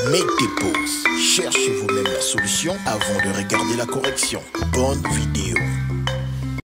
Mettez pause, cherchez vous-même la solution avant de regarder la correction. Bonne vidéo.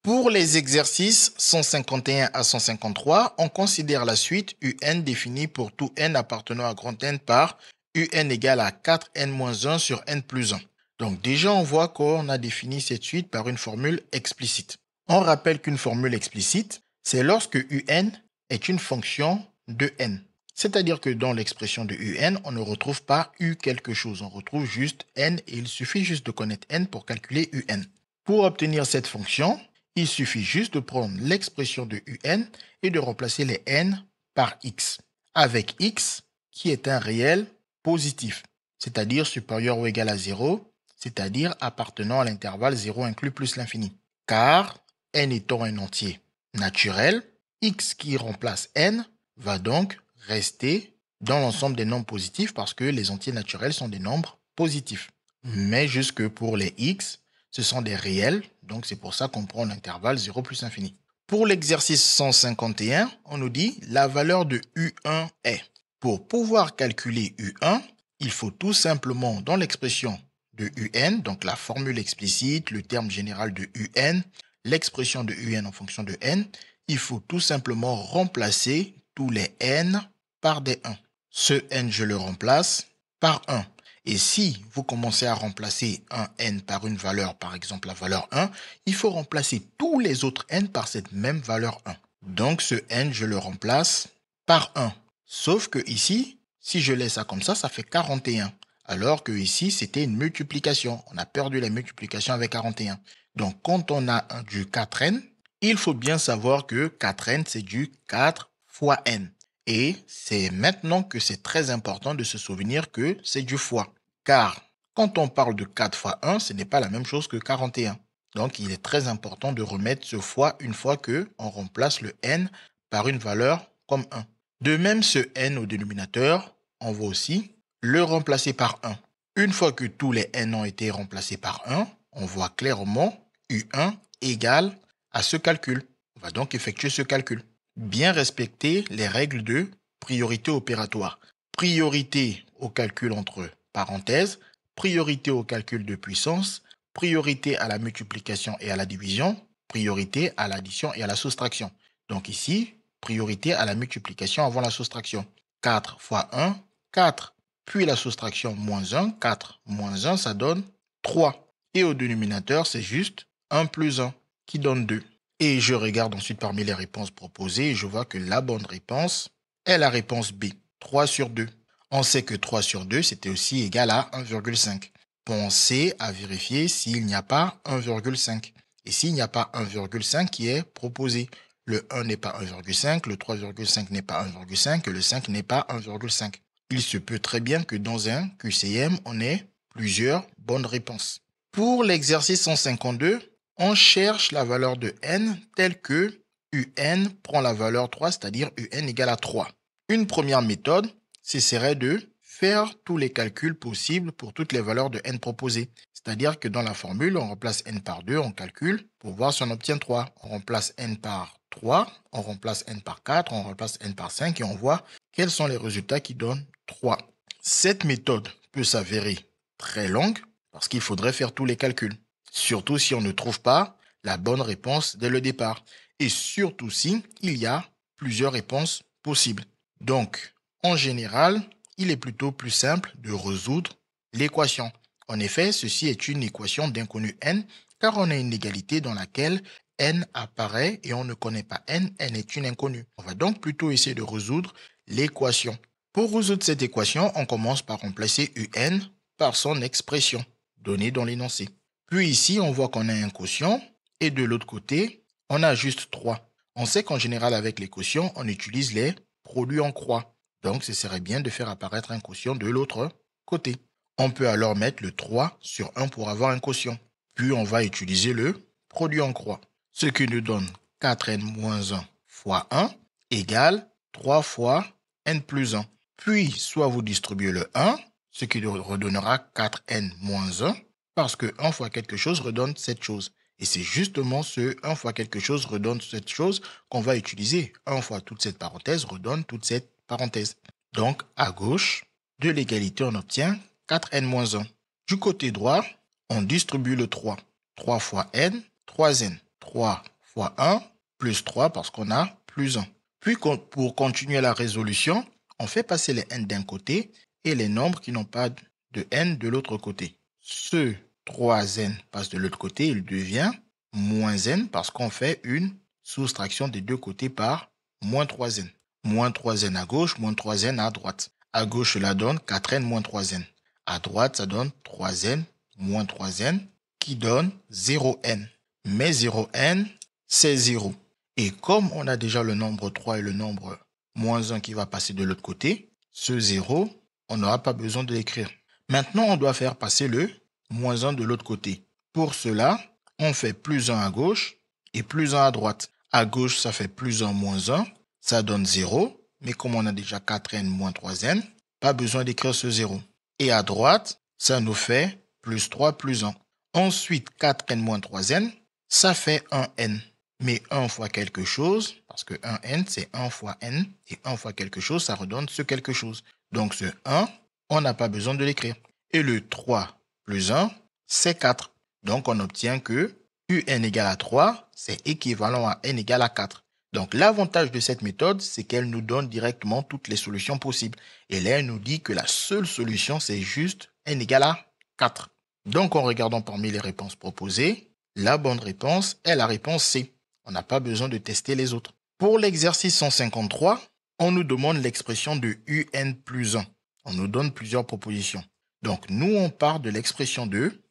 Pour les exercices 151 à 153, on considère la suite UN définie pour tout n appartenant à grand N par UN égale à 4n-1 sur n plus 1. Donc déjà, on voit qu'on a défini cette suite par une formule explicite. On rappelle qu'une formule explicite, c'est lorsque UN est une fonction de n. C'est-à-dire que dans l'expression de UN, on ne retrouve pas U quelque chose, on retrouve juste n et il suffit juste de connaître n pour calculer UN. Pour obtenir cette fonction, il suffit juste de prendre l'expression de UN et de remplacer les n par x, avec x qui est un réel positif, c'est-à-dire supérieur ou égal à 0, c'est-à-dire appartenant à l'intervalle 0 inclus plus l'infini. Car n étant un entier naturel, x qui remplace n va donc rester dans l'ensemble des nombres positifs parce que les entiers naturels sont des nombres positifs. Mais jusque pour les x, ce sont des réels, donc c'est pour ça qu'on prend l'intervalle 0 plus infini. Pour l'exercice 151, on nous dit la valeur de U1 est. Pour pouvoir calculer U1, il faut tout simplement dans l'expression de UN, donc la formule explicite, le terme général de UN, l'expression de UN en fonction de n, il faut tout simplement remplacer tous les n par des 1. Ce n, je le remplace par 1. Et si vous commencez à remplacer un n par une valeur, par exemple la valeur 1, il faut remplacer tous les autres n par cette même valeur 1. Donc ce n, je le remplace par 1. Sauf que ici, si je laisse ça comme ça fait 41. Alors que ici, c'était une multiplication. On a perdu la multiplication avec 41. Donc quand on a du 4n, il faut bien savoir que 4n, c'est du 4 fois n. Et c'est maintenant que c'est très important de se souvenir que c'est du fois. Car quand on parle de 4 fois 1, ce n'est pas la même chose que 41. Donc il est très important de remettre ce fois une fois qu'on remplace le n par une valeur comme 1. De même, ce n au dénominateur, on va aussi le remplacer par 1. Une fois que tous les n ont été remplacés par 1, on voit clairement U1 égale à ce calcul. On va donc effectuer ce calcul. Bien respecter les règles de priorité opératoire. Priorité au calcul entre parenthèses, priorité au calcul de puissance, priorité à la multiplication et à la division, priorité à l'addition et à la soustraction. Donc ici, priorité à la multiplication avant la soustraction. 4 fois 1, 4. Puis la soustraction moins 1, 4 moins 1, ça donne 3. Et au dénominateur, c'est juste 1 plus 1 qui donne 2. Et je regarde ensuite parmi les réponses proposées et je vois que la bonne réponse est la réponse B, 3 sur 2. On sait que 3 sur 2, c'était aussi égal à 1,5. Pensez à vérifier s'il n'y a pas 1,5. Et s'il n'y a pas 1,5 qui est proposé, le 1 n'est pas 1,5, le 3,5 n'est pas 1,5 et le 5 n'est pas 1,5. Il se peut très bien que dans un QCM, on ait plusieurs bonnes réponses. Pour l'exercice 152, on cherche la valeur de n telle que UN prend la valeur 3, c'est-à-dire UN égale à 3. Une première méthode, ce serait de faire tous les calculs possibles pour toutes les valeurs de n proposées. C'est-à-dire que dans la formule, on remplace n par 2, on calcule pour voir si on obtient 3. On remplace n par 3, on remplace n par 4, on remplace n par 5 et on voit quels sont les résultats qui donnent 3. Cette méthode peut s'avérer très longue parce qu'il faudrait faire tous les calculs. Surtout si on ne trouve pas la bonne réponse dès le départ. Et surtout si il y a plusieurs réponses possibles. Donc, en général, il est plutôt plus simple de résoudre l'équation. En effet, ceci est une équation d'inconnu n, car on a une égalité dans laquelle n apparaît et on ne connaît pas n est une inconnue. On va donc plutôt essayer de résoudre l'équation. Pour résoudre cette équation, on commence par remplacer un par son expression donnée dans l'énoncé. Puis ici, on voit qu'on a un quotient et de l'autre côté, on a juste 3. On sait qu'en général, avec les quotients, on utilise les produits en croix. Donc, ce serait bien de faire apparaître un quotient de l'autre côté. On peut alors mettre le 3 sur 1 pour avoir un quotient. Puis, on va utiliser le produit en croix. Ce qui nous donne 4n-1 fois 1 égale 3 fois n plus 1. Puis, soit vous distribuez le 1, ce qui nous redonnera 4n-1, parce que 1 fois quelque chose redonne cette chose. Et c'est justement ce 1 fois quelque chose redonne cette chose qu'on va utiliser. 1 fois toute cette parenthèse redonne toute cette parenthèse. Donc, à gauche, de l'égalité, on obtient 4n-1. Du côté droit, on distribue le 3. 3 fois n, 3n. 3 fois 1, plus 3 parce qu'on a plus 1. Puis pour continuer la résolution, on fait passer les n d'un côté et les nombres qui n'ont pas de n de l'autre côté. Ce 3n passe de l'autre côté, il devient moins n parce qu'on fait une soustraction des deux côtés par moins 3n. Moins 3n à gauche, moins 3n à droite. À gauche, cela donne 4n moins 3n. À droite, ça donne 3n moins 3n qui donne 0n. Mais 0n, c'est 0. Et comme on a déjà le nombre 3 et le nombre moins 1 qui va passer de l'autre côté, ce 0, on n'aura pas besoin de l'écrire. Maintenant, on doit faire passer le moins 1 de l'autre côté. Pour cela, on fait plus 1 à gauche et plus 1 à droite. À gauche, ça fait plus 1 moins 1, ça donne 0. Mais comme on a déjà 4n moins 3n, pas besoin d'écrire ce 0. Et à droite, ça nous fait plus 3 plus 1. Ensuite, 4n moins 3n, ça fait 1n. Mais 1 fois quelque chose, parce que 1n, c'est 1 fois n, et 1 fois quelque chose, ça redonne ce quelque chose. Donc ce 1, on n'a pas besoin de l'écrire. Et le 3 plus 1, c'est 4. Donc on obtient que un égale à 3, c'est équivalent à n égale à 4. Donc l'avantage de cette méthode, c'est qu'elle nous donne directement toutes les solutions possibles. Et là, elle nous dit que la seule solution, c'est juste n égale à 4. Donc en regardant parmi les réponses proposées, la bonne réponse est la réponse C. On n'a pas besoin de tester les autres. Pour l'exercice 153, on nous demande l'expression de un plus 1. On nous donne plusieurs propositions. Donc nous, on part de l'expression de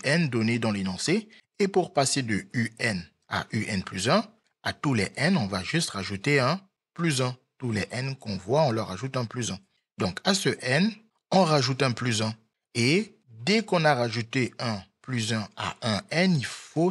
un donnée dans l'énoncé. Et pour passer de un à un plus 1, à tous les n, on va juste rajouter un plus 1. Tous les n qu'on voit, on leur rajoute un plus 1. Donc à ce n, on rajoute un plus 1. Et dès qu'on a rajouté un plus 1 à un n, il faut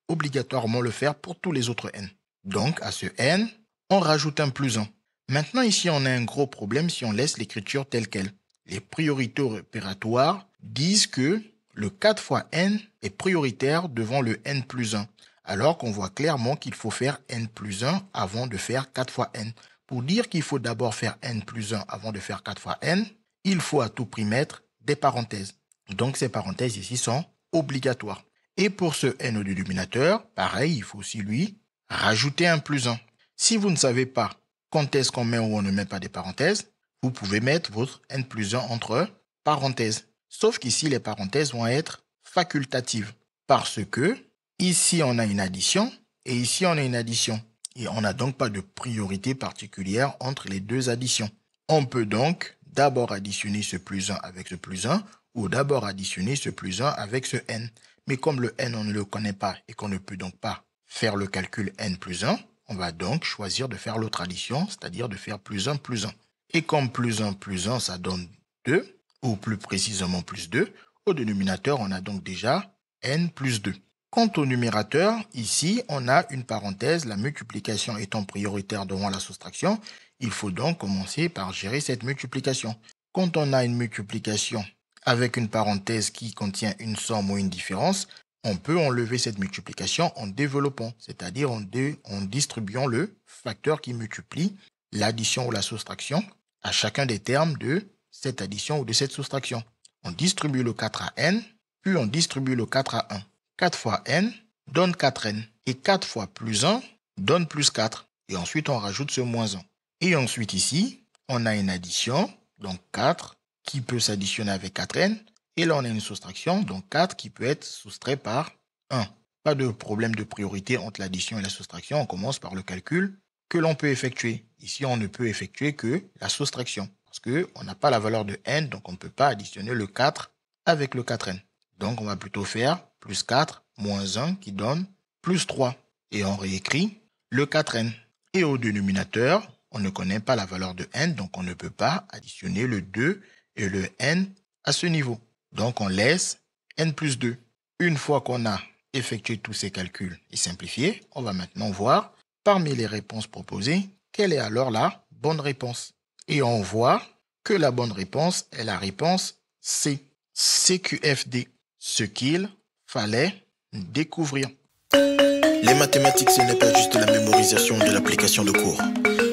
obligatoirement le faire pour tous les autres n. Donc à ce n, on rajoute un plus 1. Maintenant ici, on a un gros problème si on laisse l'écriture telle qu'elle. Les priorités opératoires disent que le 4 fois n est prioritaire devant le n plus 1. Alors qu'on voit clairement qu'il faut faire n plus 1 avant de faire 4 fois n. Pour dire qu'il faut d'abord faire n plus 1 avant de faire 4 fois n, il faut à tout prix mettre des parenthèses. Donc ces parenthèses ici sont obligatoires. Et pour ce n au dénominateur, pareil, il faut aussi lui rajouter un plus 1. Si vous ne savez pas quand est-ce qu'on met ou on ne met pas des parenthèses, vous pouvez mettre votre n plus 1 entre parenthèses. Sauf qu'ici, les parenthèses vont être facultatives. Parce que ici, on a une addition et ici, on a une addition. Et on n'a donc pas de priorité particulière entre les deux additions. On peut donc d'abord additionner ce plus 1 avec ce plus 1 ou d'abord additionner ce plus 1 avec ce n. Mais comme le n, on ne le connaît pas et qu'on ne peut donc pas faire le calcul n plus 1, on va donc choisir de faire l'autre addition, c'est-à-dire de faire plus 1 plus 1. Et comme plus 1, ça donne 2, ou plus précisément plus 2, au dénominateur, on a donc déjà n plus 2. Quant au numérateur, ici, on a une parenthèse, la multiplication étant prioritaire devant la soustraction. Il faut donc commencer par gérer cette multiplication. Quand on a une multiplication avec une parenthèse qui contient une somme ou une différence, on peut enlever cette multiplication en développant, c'est-à-dire en distribuant le facteur qui multiplie l'addition ou la soustraction à chacun des termes de cette addition ou de cette soustraction. On distribue le 4 à n, puis on distribue le 4 à 1. 4 fois n donne 4n. Et 4 fois plus 1 donne plus 4. Et ensuite, on rajoute ce moins 1. Et ensuite, ici, on a une addition, donc 4, qui peut s'additionner avec 4n. Et là, on a une soustraction, donc 4 qui peut être soustrait par 1. Pas de problème de priorité entre l'addition et la soustraction. On commence par le calcul que l'on peut effectuer. Ici, on ne peut effectuer que la soustraction. Parce qu'on n'a pas la valeur de n, donc on ne peut pas additionner le 4 avec le 4n. Donc, on va plutôt faire plus 4 moins 1 qui donne plus 3. Et on réécrit le 4n. Et au dénominateur, on ne connaît pas la valeur de n, donc on ne peut pas additionner le 2 et le n à ce niveau. Donc, on laisse n plus 2. Une fois qu'on a effectué tous ces calculs et simplifié, on va maintenant voir, parmi les réponses proposées, quelle est alors la bonne réponse. Et on voit que la bonne réponse est la réponse C. CQFD. Ce qu'il fallait découvrir. Les mathématiques, ce n'est pas juste la mémorisation de l'application de cours.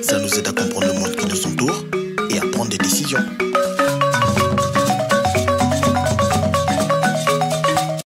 Ça nous aide à comprendre le monde qui nous entoure et à prendre des décisions.